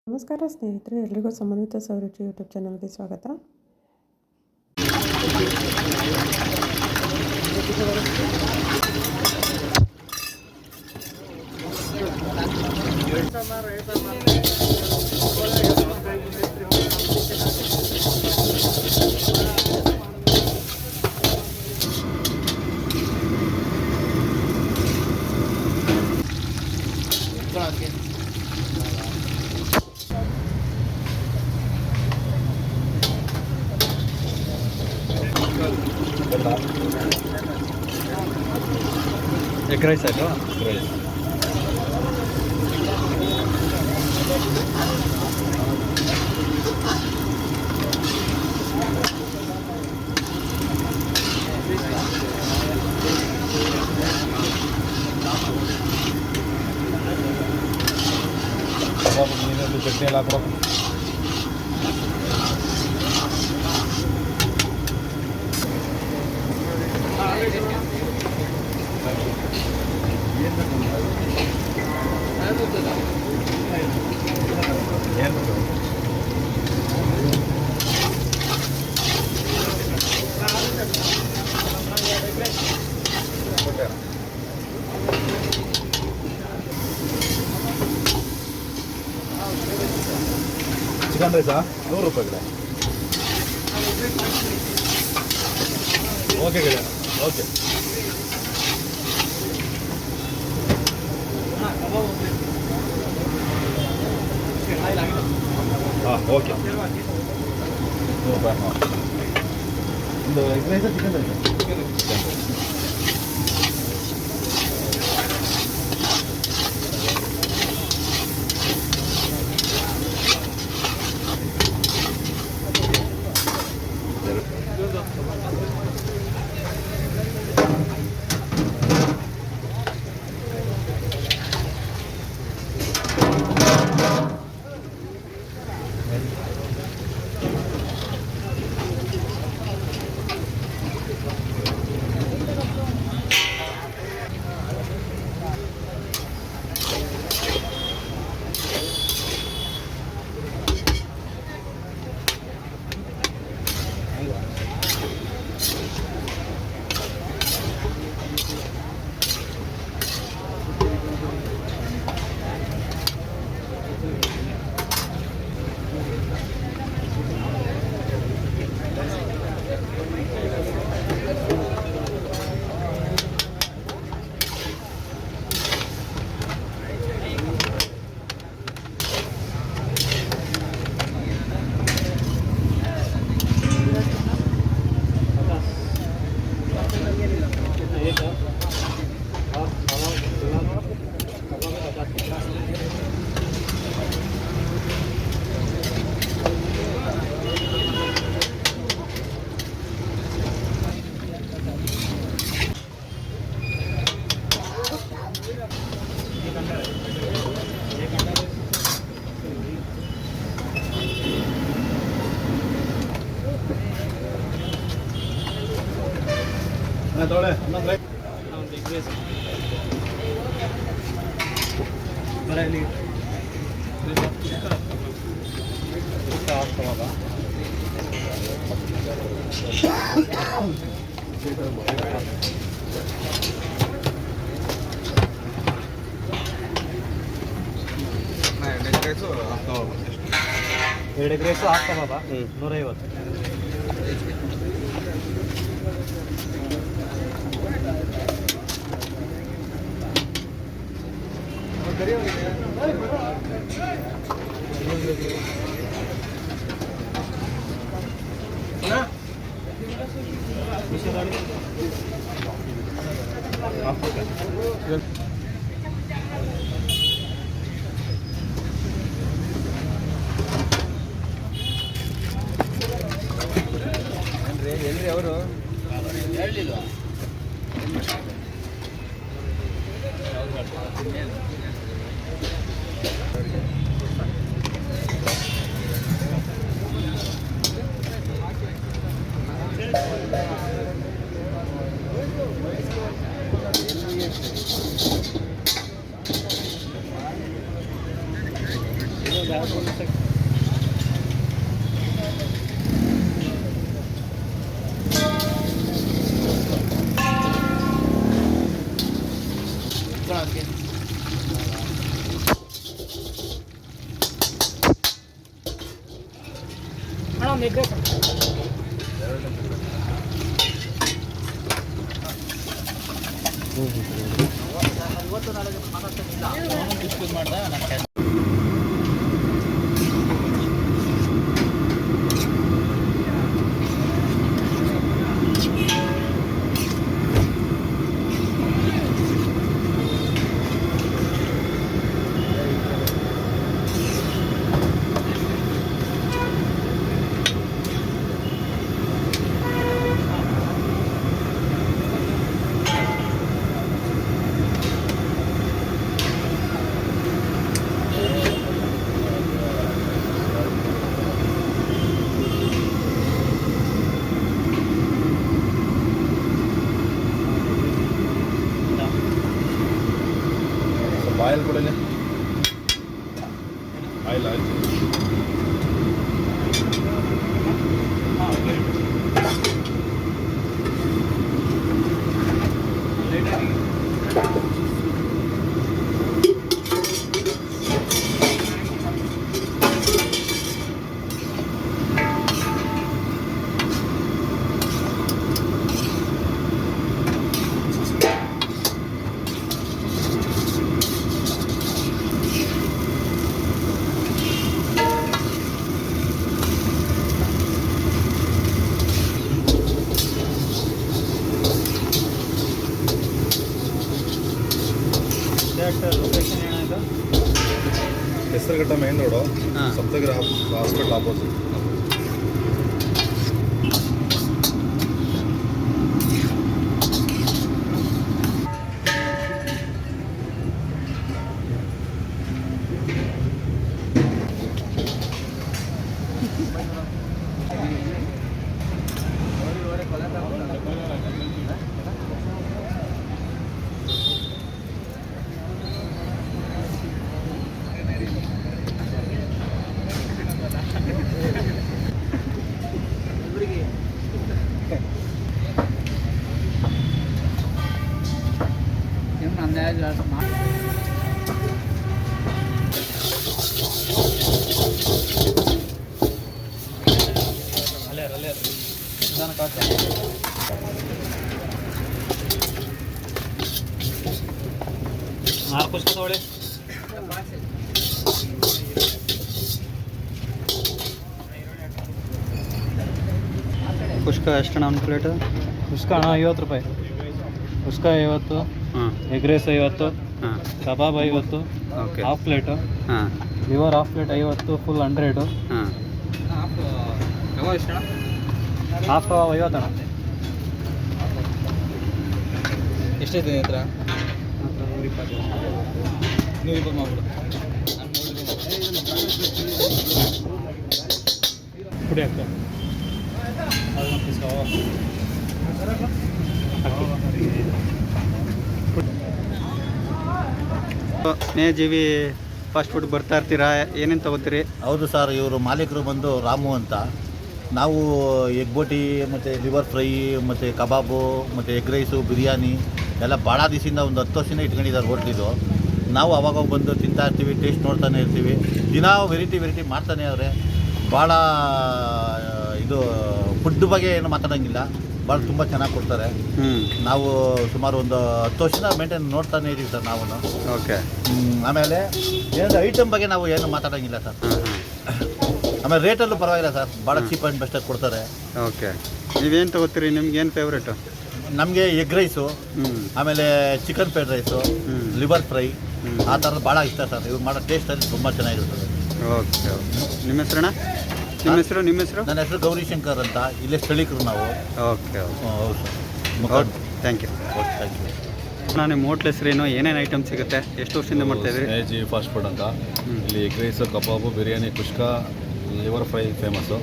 ನಮಸ್ಕಾರ ಸ್ನೇಹಿತರೆ, ಎಲ್ರಿಗೂ ಸಂಬಂಧಿತ ಸೌರುಚಿ ಯೂಟ್ಯೂಬ್ ಚಾನಲ್ಗೆ ಸ್ವಾಗತ. ಎಗ್ ರೈಸ್ ಆಯಿತು. ರೈಸ್ ನೀನೊಂದು ಚಟ್ನಿ ಎಲ್ಲ ಹಾಕೋ. ಚಿಕನ್ ರೈಸಾ 100 ರೂಪಾಯಿ ಕಡೆ. ಓಕೆ ಕಡೆ, ಓಕೆ. ಹಾಂ, ಓಕೆ. 100 ರೂಪಾಯಿ. ಹಾಂ, ಒಂದು ಎಗ್ ರೈಸಾ ಚಿಕನ್ ರೈಸಾ? Chicken rice. ತೊಳೆ ಒಂದು ಎಗ್ ರೈಸ್ ಬರ ಇಲ್ಲಿ ಆಗ್ತವಲ್ಲ. ಎರಡು ಎಗ್ ರೈಸು ಆಗ್ತವಲ್ಲ. 150. ಎಲ್ರಿ ಅವರು ಹೇಳಲಿಲ್ಲ. ಆಯಿಲ್ ಕೊಡಲಿ, ಆಯಿಲ್ ಆಯಿಲ್ ಲೊಕೇಶನ್ ಏನಾಯಿತು? Hesaraghatta main road, Saptagiri hospital opposite. Kushka ತಗೊಳ್ಳಿ. ಕುಷ್ಕ ಎಷ್ಟು ಒಂದು ಪ್ಲೇಟು? ಕುಷ್ಕ ಅಣ್ಣ 50 ರೂಪಾಯಿ. ಕುಷ್ಕ 50, ಹಾಂ, ಎಗ್ ರೈಸ್ 50, ಹಾಂ, ಕಬಾಬ್ 50, ಓಕೆ, ಹಾಫ್ ಪ್ಲೇಟು, ಹಾಂ, ಲಿವರ್ ಹಾಫ್ ಪ್ಲೇಟ್ 50, ಫುಲ್ 100, ಹಾಂ. ಹಾಫ್ 50 ಅಣ್ಣ. ಎಷ್ಟೈತೆ ನಿಮ್ಮ ಹತ್ರ? 120. 120 ಮಾಡ್ಬಿಡು. ಪುಡಿ ಹಾಕ್ತಾ ಅದೊಂದು ಪೀಸ್ ಸ್ನೇಹಜೀವಿ ಫಾಸ್ಟ್ ಫುಡ್ ಬರ್ತಾ ಇರ್ತೀರಾ, ಏನೇನು ತೊಗೋತೀರಿ? ಹೌದು ಸರ್, ಇವರು ಮಾಲೀಕರು ಬಂದು ರಾಮು ಅಂತ. ನಾವು ಎಗ್ ಬೋಟಿ ಮತ್ತು ಲಿವರ್ ಫ್ರೈ ಮತ್ತು ಕಬಾಬು ಮತ್ತು ಎಗ್ ರೈಸು ಬಿರಿಯಾನಿ ಎಲ್ಲ ಭಾಳ ದಿವಸದಿಂದ ಒಂದು 10 ವರ್ಷದಿಂದ ಇಟ್ಕೊಂಡಿದ್ದಾರೆ ಹೋಟ್ಲಿದು. ನಾವು ಅವಾಗ ಬಂದು ತಿಂತಾ ಇರ್ತೀವಿ, ಟೇಸ್ಟ್ ನೋಡ್ತಾನೆ ಇರ್ತೀವಿ. ದಿನ ವೆರೈಟಿ ಮಾಡ್ತಾನೆ ಅವರೇ. ಭಾಳ ಇದು ಫುಡ್ ಬಗ್ಗೆ ಏನು ಮಾತಾಡೋಂಗಿಲ್ಲ, ಭಾಳ ತುಂಬ ಚೆನ್ನಾಗಿ ಕೊಡ್ತಾರೆ. ನಾವು ಸುಮಾರು ಒಂದು 10 ವರ್ಷದಿಂದ ಮೇಂಟೈನ್ ನೋಡ್ತಾನೆ ಇದ್ದೀವಿ ಸರ್ ನಾವು. ಓಕೆ. ಆಮೇಲೆ ಏನಾದರೂ ಐಟಮ್ ಬಗ್ಗೆ ನಾವು ಏನು ಮಾತಾಡೋಂಗಿಲ್ಲ ಸರ್. ಆಮೇಲೆ ರೇಟಲ್ಲೂ ಪರವಾಗಿಲ್ಲ ಸರ್, ಭಾಳ ಚೀಪ್ ಆ್ಯಂಡ್ ಬೆಸ್ಟಾಗಿ ಕೊಡ್ತಾರೆ. ಓಕೆ. ನೀವೇನು ತೊಗೋತೀರಿ? ನಿಮ್ಗೆ ಏನು ಫೇವ್ರೇಟು? ನಮಗೆ ಎಗ್ ರೈಸು, ಆಮೇಲೆ chicken fried rice, liver fry ಆ ಥರದ್ದು ಭಾಳ ಇಷ್ಟ ಸರ್. ಇವ್ರು ಮಾಡೋ ಟೇಸ್ಟಲ್ಲಿ ತುಂಬ ಚೆನ್ನಾಗಿರ್ತದೆ. ಓಕೆ. ನಿಮ್ಮ ಹೆಸರಣ್ಣ? ನಿಮ್ಮ ಹೆಸರು? ನನ್ನ ಹೆಸರು ಗೌರಿಶಂಕರ್ ಅಂತ, ಇಲ್ಲೇ ಸ್ಥಳೀಕರು ನಾವು. ಓಕೆ. ಹೌದು sir. Thank you. Okay, thank you. ನಾನು ನಿಮ್ಮ ಹೋಟ್ಲ್ ಹೆಸರೇನು, ಏನೇನು ಐಟಮ್ ಸಿಗುತ್ತೆ, ಎಷ್ಟು ವರ್ಷದಿಂದ ಮಾಡ್ತಾಯಿದ್ರಿ? ಸ್ನೇಹಜೀವಿ ಫಾಸ್ಟ್ ಫುಡ್ ಅಂತ. ಇಲ್ಲಿ egg rice, kebab, biryani, kushka, liver fry famous.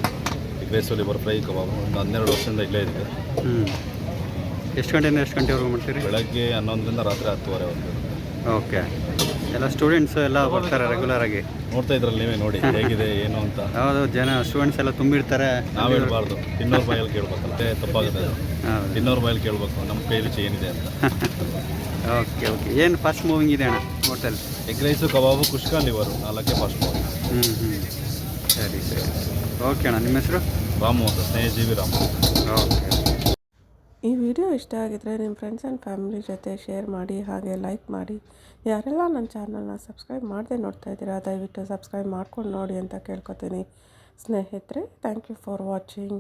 Egg rice, liver fry, kebab ಒಂದು 12 ವರ್ಷದಿಂದ ಇಲ್ಲೇ ಇದೆ. ಎಷ್ಟು ಗಂಟೆಯಿಂದ ಎಷ್ಟು ಗಂಟೆವರೆಗೂ ಮಾಡ್ತೀರಿ? ಬೆಳಗ್ಗೆ 11ರಿಂದ ರಾತ್ರಿ 10:30 ವರೆಗೂ. ಓಕೆ. ಎಲ್ಲ ಸ್ಟೂಡೆಂಟ್ಸು ಎಲ್ಲ ಬರ್ತಾರೆ ರೆಗ್ಯುಲರ್ ಆಗಿ. ನೋಡ್ತಾ ಇದ್ರಲ್ಲಿ ನೀವೇ ನೋಡಿ ಹೇಗಿದೆ ಏನು ಅಂತ. ಹೌದು, ಜನ ಸ್ಟೂಡೆಂಟ್ಸ್ ಎಲ್ಲ ತುಂಬಿರ್ತಾರೆ. ನಾವು ಹೇಳ್ಬಾರ್ದು, ತಿನ್ನೋರ್ ಬಾಯಲ್ಲಿ ಕೇಳ್ಬೇಕಲ್ಲ, ತಪ್ಪಾಗುತ್ತೆ ಅದು. ಹೌದು. ತಿನ್ನೋರ್ ಬಾಯಲ್ಲಿ ಕೇಳಬೇಕು ನಮ್ಮ ಕೈ ರುಚಿ ಏನಿದೆ ಅಂತ. Okay okay. ಏನು ಫಾಸ್ಟ್ ಮೂವಿಂಗ್ ಇದೆ ಅಣ್ಣ ಹೋಟೆಲ್? ಎಗ್ ರೈಸು, ಕಬಾಬು, ಕುಷ್ಕಾ, ಲಿವರು 4 ಫಾಸ್ಟ್ ಮೂವಿಂಗ್. ಸರಿ ಸರಿ. ಓಕೆ ಅಣ್ಣ, ನಿಮ್ಮ ಹೆಸರು? ರಾಮು ಅಂತ, ಸ್ನೇಹಜೀವಿ ರಾಮು. ಓಕೆ. ಈ ವಿಡಿಯೋ ಇಷ್ಟ ಆಗಿದ್ರೆ ನಿಮ್ಮ ಫ್ರೆಂಡ್ಸ್ ಆ್ಯಂಡ್ ಫ್ಯಾಮಿಲಿ ಜೊತೆ ಶೇರ್ ಮಾಡಿ, ಹಾಗೆ ಲೈಕ್ ಮಾಡಿ. ಯಾರೆಲ್ಲ ನನ್ನ ಚಾನಲ್ನ ಸಬ್ಸ್ಕ್ರೈಬ್ ಮಾಡದೆ ನೋಡ್ತಾ ಇದ್ದೀರಾ, ದಯವಿಟ್ಟು ಸಬ್ಸ್ಕ್ರೈಬ್ ಮಾಡ್ಕೊಂಡು ನೋಡಿ ಅಂತ ಕೇಳ್ಕೊತೀನಿ ಸ್ನೇಹಿತರೆ. Thank you for watching.